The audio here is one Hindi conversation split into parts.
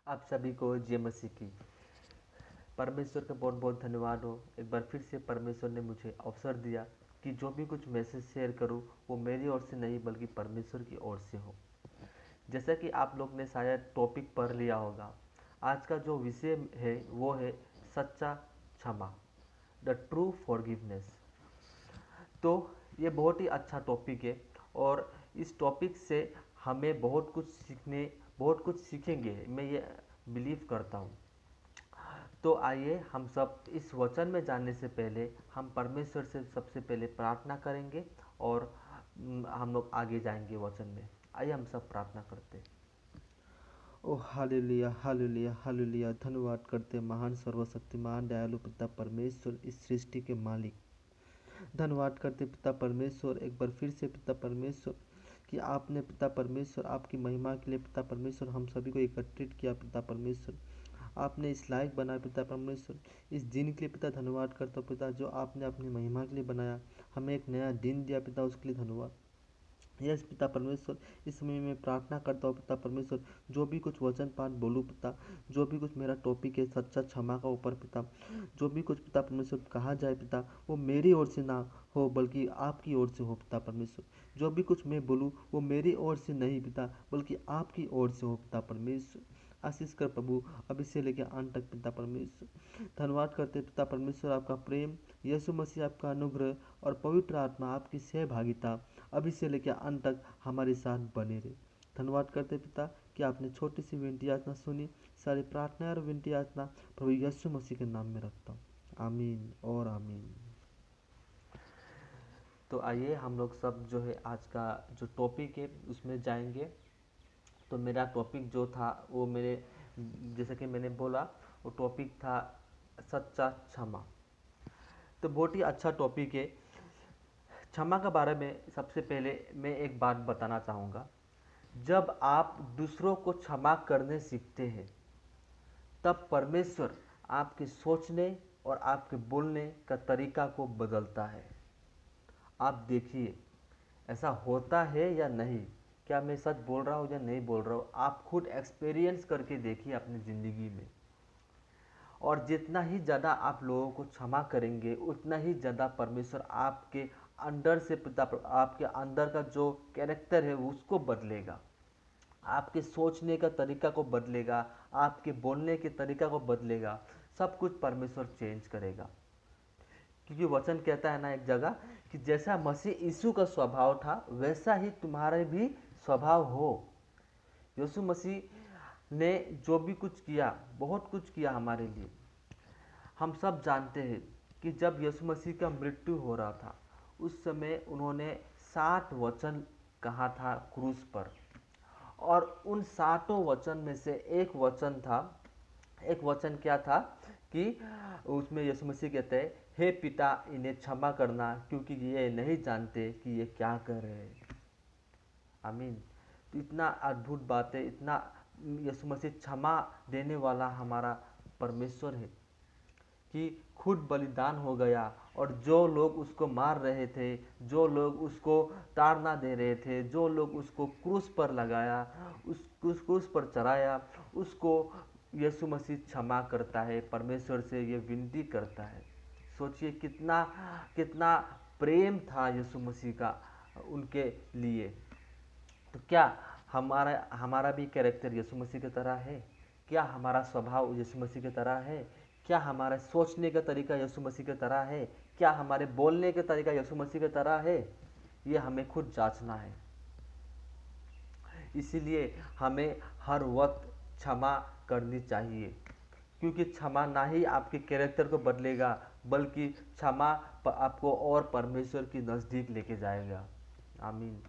आप सभी को जय मसीह की। परमेश्वर का बहुत बहुत धन्यवाद हो। एक बार फिर से परमेश्वर ने मुझे अवसर दिया कि जो भी कुछ मैसेज शेयर करूं वो मेरी ओर से नहीं बल्कि परमेश्वर की ओर से हो। जैसा कि आप लोग ने शायद टॉपिक पढ़ लिया होगा, आज का जो विषय है वो है सच्चा क्षमा, द ट्रू फॉरगिवनेस। तो ये बहुत ही अच्छा टॉपिक है और इस टॉपिक से हमें बहुत कुछ सीखेंगे, मैं ये बिलीव करता हूँ। तो आइए हम सब इस वचन में जानने से पहले हम परमेश्वर से सबसे पहले प्रार्थना करेंगे और हम लोग आगे जाएंगे वचन में। आइए हम सब प्रार्थना करते हैं। ओ हालेलुया हालेलुया हालेलुया। धन्यवाद करते महान सर्वशक्तिमान दयालु पिता परमेश्वर, इस सृष्टि के मालिक। धन्यवाद करते पिता परमेश्वर एक बार फिर से पिता परमेश्वर कि आपने पिता परमेश्वर आपकी महिमा के लिए पिता परमेश्वर हम सभी को एकत्रित किया पिता परमेश्वर। आपने इस लायक बनाया पिता परमेश्वर, इस दिन के लिए पिता धन्यवाद करता हूँ पिता, जो आपने अपनी महिमा के लिए बनाया, हमें एक नया दिन दिया पिता, उसके लिए धन्यवाद। यस पिता परमेश्वर, इस समय मैं प्रार्थना करता हूँ पिता परमेश्वर, जो भी कुछ वचन पाठ बोलूँ पिता, जो भी कुछ मेरा टॉपिक है सच्चा क्षमा का ऊपर पिता, जो भी कुछ पिता परमेश्वर कहा जाए पिता, वो मेरी ओर से ना हो बल्कि आपकी ओर से हो पिता परमेश्वर। जो भी कुछ मैं बोलूँ वो मेरी ओर से नहीं पिता, बल्कि आपकी ओर से हो पिता परमेश्वर। आशीष कर प्रभु, अभी से लेकर अंत तक पिता परमेश्वर। धन्यवाद करते पिता परमेश्वर, आपका प्रेम, यीशु मसीह आपका अनुग्रह और पवित्र आत्मा आपकी सहभागिता अभी से लेकर अंत तक हमारे साथ बने रहे। धन्यवाद करते पिता कि आपने छोटी सी विनती याचना सुनी। सारी प्रार्थना और विनती याचना प्रभु यीशु मसीह के नाम में रखता हूँ, आमीन और आमीन। तो आइए हम लोग सब जो है आज का जो टॉपिक है उसमें जाएंगे। तो मेरा टॉपिक जो था वो मेरे, जैसे कि मैंने बोला, वो टॉपिक था सच्चा क्षमा। तो बहुत ही अच्छा टॉपिक है। क्षमा के बारे में सबसे पहले मैं एक बात बताना चाहूँगा। जब आप दूसरों को क्षमा करने सीखते हैं तब परमेश्वर आपके सोचने और आपके बोलने का तरीका को बदलता है। आप देखिए, ऐसा होता है या नहीं, क्या मैं सच बोल रहा हूँ या नहीं बोल रहा हूँ, आप खुद एक्सपीरियंस करके देखिए अपनी ज़िंदगी में। और जितना ही ज़्यादा आप लोगों को क्षमा करेंगे उतना ही ज़्यादा परमेश्वर आपके अंदर से पिता, आपके अंदर का जो कैरेक्टर है उसको बदलेगा, आपके सोचने का तरीका को बदलेगा, आपके बोलने के तरीका को बदलेगा। सब कुछ परमेश्वर चेंज करेगा। क्योंकि वचन कहता है ना एक जगह कि जैसा मसीह यीशु का स्वभाव था वैसा ही तुम्हारे भी स्वभाव हो। यीशु मसीह ने जो भी कुछ किया, बहुत कुछ किया हमारे लिए। हम सब जानते हैं कि जब यीशु मसीह का मृत्यु हो रहा था उस समय उन्होंने 60 वचन कहा था क्रूस पर। और उन 60 वचन में से एक वचन क्या था कि उसमें यीशु मसीह कहते हैं, हे पिता इन्हें क्षमा करना क्योंकि ये नहीं जानते कि ये क्या कर रहे हैं। आमीन। तो इतना अद्भुत बात है, इतना यीशु मसीह क्षमा देने वाला हमारा परमेश्वर है कि खुद बलिदान हो गया। और जो लोग उसको मार रहे थे, जो लोग उसको ताड़ना दे रहे थे, जो लोग उसको क्रूस पर लगाया, उस क्रूस पर चढ़ाया, उसको यीशु मसीह क्षमा करता है, परमेश्वर से ये विनती करता है। सोचिए कितना कितना प्रेम था यीशु मसीह का उनके लिए। तो क्या हमारा हमारा भी कैरेक्टर यीशु मसीह की तरह है? क्या हमारा स्वभाव यीशु मसीह की तरह है? क्या हमारा सोचने का तरीका यीशु मसीह की तरह है? क्या हमारे बोलने का तरीका यीशु मसीह की तरह है? ये हमें खुद जांचना है। इसीलिए हमें हर वक्त क्षमा करनी चाहिए, क्योंकि क्षमा ना ही आपके कैरेक्टर को बदलेगा बल्कि क्षमा आपको और परमेश्वर की नज़दीक लेके जाएगा। आमीन।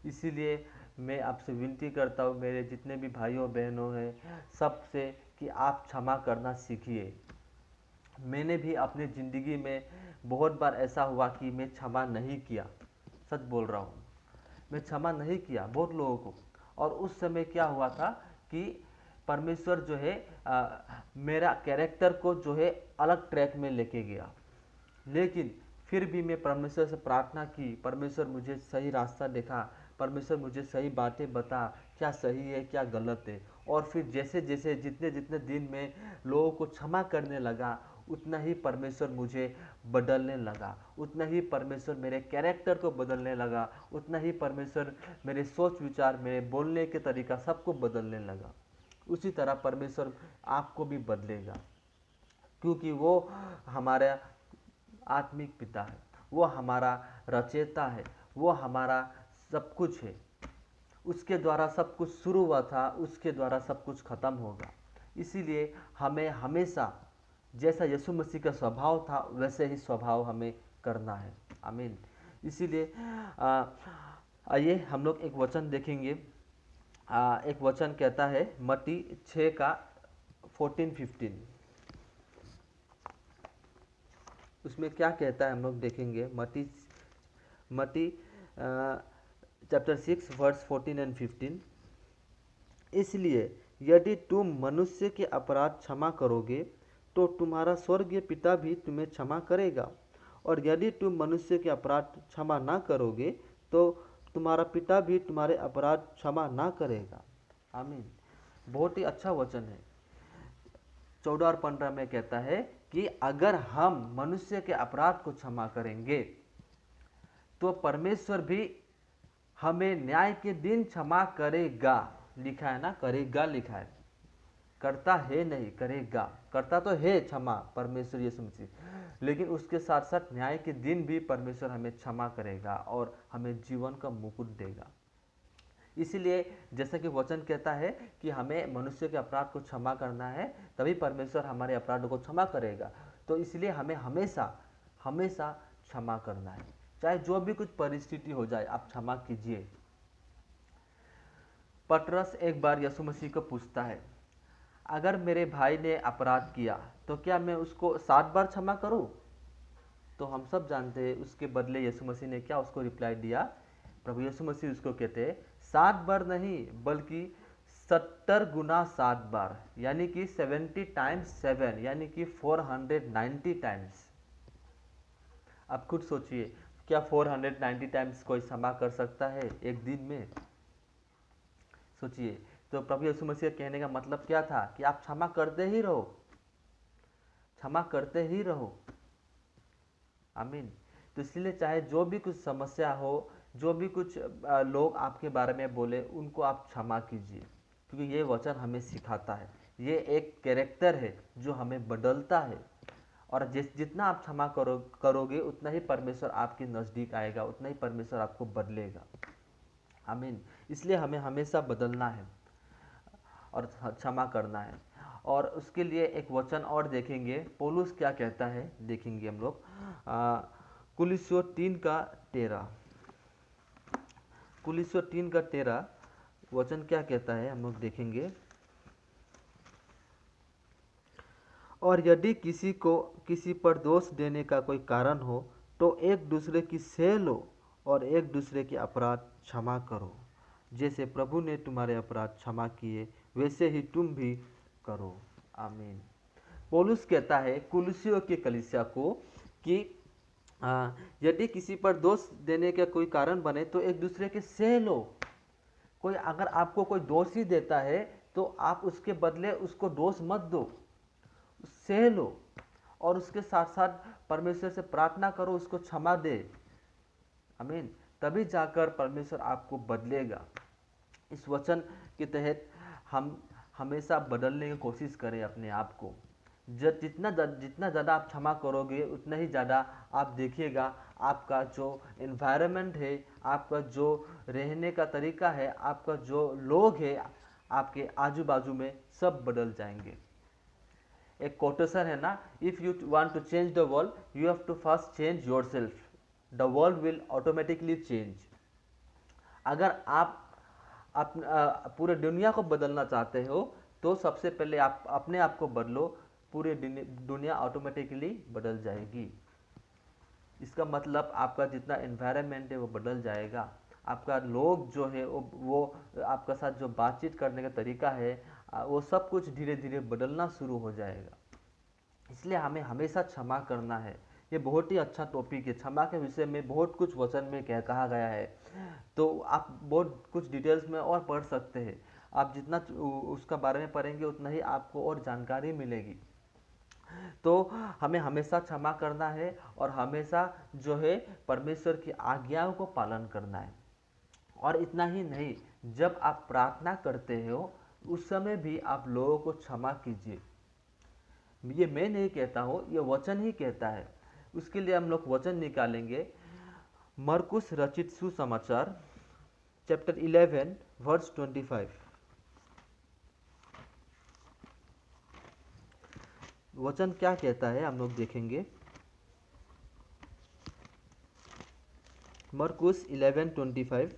इसीलिए मैं आपसे विनती करता हूँ, मेरे जितने भी भाइयों बहनों हैं सबसे, कि आप क्षमा करना सीखिए। मैंने भी अपनी ज़िंदगी में बहुत बार ऐसा हुआ कि मैं क्षमा नहीं किया, सच बोल रहा हूँ, मैं क्षमा नहीं किया बहुत लोगों को। और उस समय क्या हुआ था कि परमेश्वर जो है मेरा कैरेक्टर को जो है अलग ट्रैक में लेके गया। लेकिन फिर भी मैं परमेश्वर से प्रार्थना की, परमेश्वर मुझे सही रास्ता दिखा, परमेश्वर मुझे सही बातें बता, क्या सही है क्या गलत है। और फिर जैसे जैसे जितने जितने दिन में लोगों को क्षमा करने लगा, उतना ही परमेश्वर मुझे बदलने लगा, उतना ही परमेश्वर मेरे कैरेक्टर को बदलने लगा, उतना ही परमेश्वर मेरे सोच विचार, मेरे बोलने के तरीका सबको बदलने लगा। उसी तरह परमेश्वर आपको भी बदलेगा, क्योंकि वो हमारा आत्मिक पिता है, वो हमारा रचयिता है, वो हमारा सब कुछ है। उसके द्वारा सब कुछ शुरू हुआ था, उसके द्वारा सब कुछ खत्म होगा। इसीलिए हमें हमेशा जैसा यीशु मसीह का स्वभाव था वैसे ही स्वभाव हमें करना है। आमीन। इसीलिए आइए हम लोग एक वचन देखेंगे। एक वचन कहता है मत्ती 6 का 14-15। उसमें क्या कहता है हम लोग देखेंगे। मत्ती चैप्टर 6 वर्स 14 एंड 15। इसलिए यदि तुम मनुष्य के अपराध क्षमा करोगे तो तुम्हारा स्वर्गीय पिता भी तुम्हें क्षमा करेगा, और यदि तुम मनुष्य के अपराध क्षमा ना करोगे तो तुम्हारा पिता भी तुम्हारे अपराध क्षमा ना करेगा। आमीन। बहुत ही अच्छा वचन है। 14 और 15 में कहता है कि अगर हम मनुष्य के अपराध को क्षमा करेंगे तो परमेश्वर भी हमें न्याय के दिन क्षमा करेगा। लिखा है ना, करेगा लिखा है, करता है नहीं, करेगा। करता तो है क्षमा परमेश्वर यीशु मसीह, लेकिन उसके साथ साथ न्याय के दिन भी परमेश्वर हमें क्षमा करेगा और हमें जीवन का मुकुट देगा। इसीलिए जैसा कि वचन कहता है कि हमें मनुष्य के अपराध को क्षमा करना है, तभी परमेश्वर हमारे अपराधों को क्षमा करेगा। तो इसलिए हमें हमेशा हमेशा क्षमा करना है, चाहे जो भी कुछ परिस्थिति हो जाए, आप क्षमा कीजिए। पतरस एक बार यीशु मसीह को पूछता है, अगर मेरे भाई ने अपराध किया तो क्या मैं उसको 7 बार क्षमा करूं? तो हम सब जानते हैं उसके बदले यीशु मसीह ने क्या उसको रिप्लाई दिया। प्रभु यीशु मसीह उसको कहते हैं 7 बार नहीं बल्कि 70 गुना 7 बार, यानी कि 70 टाइम्स 7, यानी कि 490 टाइम्स। आप खुद सोचिए, क्या 490 टाइम्स कोई क्षमा कर सकता है एक दिन में? सोचिए। तो प्रभु यीशु मसीह कहने का मतलब क्या था कि आप क्षमा करते ही रहो, क्षमा करते ही रहो। आमीन। तो इसलिए चाहे जो भी कुछ समस्या हो, जो भी कुछ लोग आपके बारे में बोले, उनको आप क्षमा कीजिए, क्योंकि ये वचन हमें सिखाता है। ये एक कैरेक्टर है जो हमें बदलता है, और जितना आप क्षमा करोगे उतना ही परमेश्वर आपके नज़दीक आएगा, उतना ही परमेश्वर आपको बदलेगा। आमीन। इसलिए हमें हमेशा बदलना है और क्षमा करना है। और उसके लिए एक वचन और देखेंगे, पौलुस क्या कहता है देखेंगे हम लोग। कुलिस्सियों 3 का 13। कुलिस्सियों 3 का 13 वचन क्या कहता है हम लोग देखेंगे। और यदि किसी को किसी पर दोष देने का कोई कारण हो तो एक दूसरे की सह लो और एक दूसरे के अपराध क्षमा करो, जैसे प्रभु ने तुम्हारे अपराध क्षमा किए वैसे ही तुम भी करो। आमीन। पौलुस कहता है कुलिस्सियों की कलीसिया को कि यदि किसी पर दोष देने का कोई कारण बने तो एक दूसरे के सह लो। कोई अगर आपको कोई दोष ही देता है तो आप उसके बदले उसको दोष मत दो, सह लो, और उसके साथ साथ परमेश्वर से प्रार्थना करो उसको क्षमा दे। आमीन। तभी जाकर परमेश्वर आपको बदलेगा। इस वचन के तहत हम हमेशा बदलने की कोशिश करें अपने आप को। जितना ज़्यादा आप क्षमा करोगे उतना ही ज़्यादा आप देखिएगा आपका जो एनवायरनमेंट है, आपका जो रहने का तरीका है, आपका जो लोग है आपके आजू बाजू में, सब बदल जाएंगे। एक कोटेशन है ना, if you want to change the world you have to first change yourself, the world will automatically change. अगर आप पूरे दुनिया को बदलना चाहते हो तो सबसे पहले आप अपने आप को बदलो, पूरी दुनिया ऑटोमेटिकली बदल जाएगी। इसका मतलब आपका जितना एनवायरनमेंट है वो बदल जाएगा, आपका लोग जो है वो आपका साथ जो बातचीत करने का तरीका है वो सब कुछ धीरे धीरे बदलना शुरू हो जाएगा। इसलिए हमें हमेशा क्षमा करना है। ये बहुत ही अच्छा टॉपिक है। क्षमा के विषय में बहुत कुछ वचन में कहा गया है, तो आप बहुत कुछ डिटेल्स में और पढ़ सकते हैं। आप जितना उसका बारे में पढ़ेंगे उतना ही आपको और जानकारी मिलेगी। तो हमें हमेशा क्षमा करना है और हमेशा जो है परमेश्वर की आज्ञाओं को पालन करना है। और इतना ही नहीं, जब आप प्रार्थना करते हो उस समय भी आप लोगों को क्षमा कीजिए। ये मैं नहीं कहता हूँ, ये वचन ही कहता है। उसके लिए हम लोग वचन निकालेंगे। मरकुस रचित सुसमाचार चैप्टर 11 वर्स 25। वचन क्या कहता है हम लोग देखेंगे। मरकुस 11:25।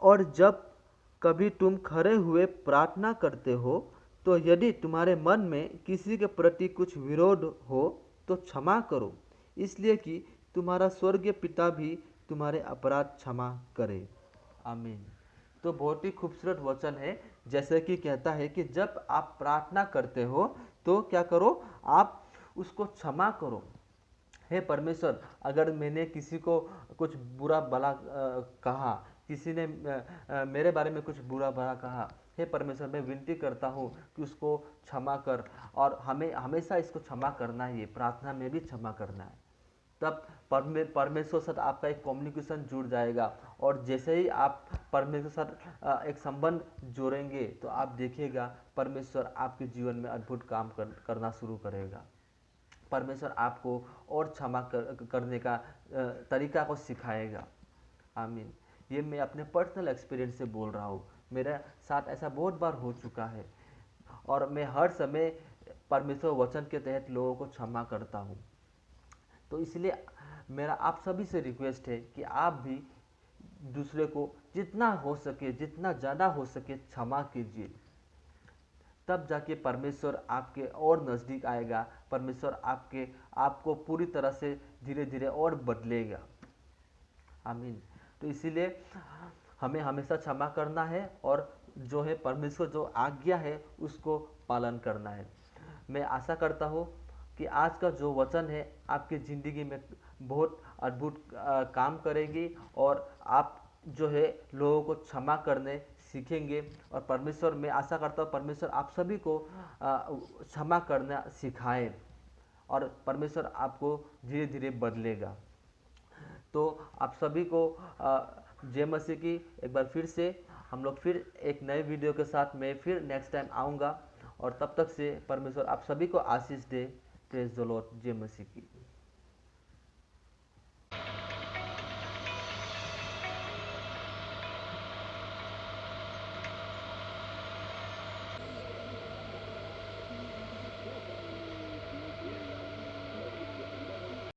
और जब कभी तुम खड़े हुए प्रार्थना करते हो तो यदि तुम्हारे मन में किसी के प्रति कुछ विरोध हो तो क्षमा करो, इसलिए कि तुम्हारा स्वर्गीय पिता भी तुम्हारे अपराध क्षमा करे। आमीन। तो बहुत ही खूबसूरत वचन है। जैसे कि कहता है कि जब आप प्रार्थना करते हो तो क्या करो, आप उसको क्षमा करो। हे परमेश्वर, अगर मैंने किसी को कुछ बुरा भला कहा, किसी ने मेरे बारे में कुछ बुरा भला कहा, हे परमेश्वर मैं विनती करता हूँ कि उसको क्षमा कर। और हमें हमेशा इसको क्षमा करना ही है, प्रार्थना में भी क्षमा करना है। तब परमेश्वर साथ आपका एक कम्युनिकेशन जुड़ जाएगा। और जैसे ही आप परमेश्वर साथ एक संबंध जोड़ेंगे तो आप देखिएगा परमेश्वर आपके जीवन में अद्भुत काम करना शुरू करेगा। परमेश्वर आपको और क्षमा करने का तरीका को सिखाएगा। आमीन। ये मैं अपने पर्सनल एक्सपीरियंस से बोल रहा हूँ। मेरे साथ ऐसा बहुत बार हो चुका है और मैं हर समय परमेश्वर वचन के तहत लोगों को क्षमा करता हूँ। तो इसलिए मेरा आप सभी से रिक्वेस्ट है कि आप भी दूसरे को जितना हो सके, जितना ज़्यादा हो सके क्षमा कीजिए। तब जाके परमेश्वर आपके और नज़दीक आएगा। परमेश्वर आपको पूरी तरह से धीरे धीरे और बदलेगा। आमीन। तो इसीलिए हमें हमेशा क्षमा करना है और जो है परमेश्वर जो आज्ञा है उसको पालन करना है। मैं आशा करता हूँ कि आज का जो वचन है आपकी ज़िंदगी में बहुत अद्भुत काम करेगी और आप जो है लोगों को क्षमा करने सीखेंगे। और परमेश्वर, मैं आशा करता हूँ परमेश्वर आप सभी को क्षमा करना सिखाए और परमेश्वर आपको धीरे धीरे बदलेगा। तो आप सभी को जय मसीह की। एक बार फिर से हम लोग फिर एक नए वीडियो के साथ मैं फिर नेक्स्ट टाइम आऊँगा और तब तक से परमेश्वर आप सभी को आशीष दे। Praise the Lord. जय मसीह की।